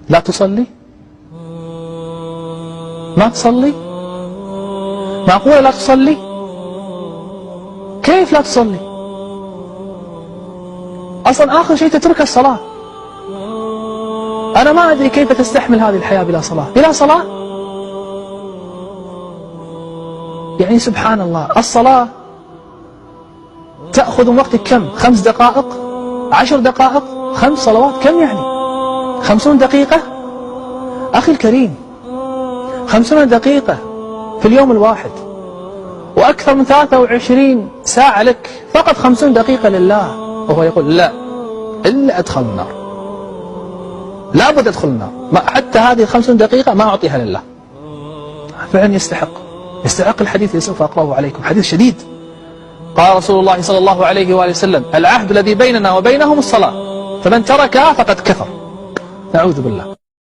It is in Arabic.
لا تصلي؟ ما تصلي؟ معقولة لا تصلي؟ كيف لا تصلي؟ أصلا آخر شيء تترك الصلاة. أنا ما أدري كيف تستحمل هذه الحياة بلا صلاة. بلا صلاة؟ يعني سبحان الله، الصلاة تأخذ من وقتك كم؟ 5 دقائق؟ 10 دقائق؟ 5 صلوات كم يعني؟ 50 دقيقة؟ أخي الكريم، 50 دقيقة في اليوم الواحد، وأكثر من 23 ساعة لك، فقط 50 دقيقة لله، وهو يقول لا، إلا أدخل النار، لا بد أدخل النار، حتى هذه 50 دقيقة ما أعطيها لله. فعلا يستحق الحديث اللي سوف أقرأه عليكم، حديث شديد. قال رسول الله صلى الله عليه وآله وسلم: العهد الذي بيننا وبينهم الصلاة، فمن تركها فقد كفر. نعوذ بالله.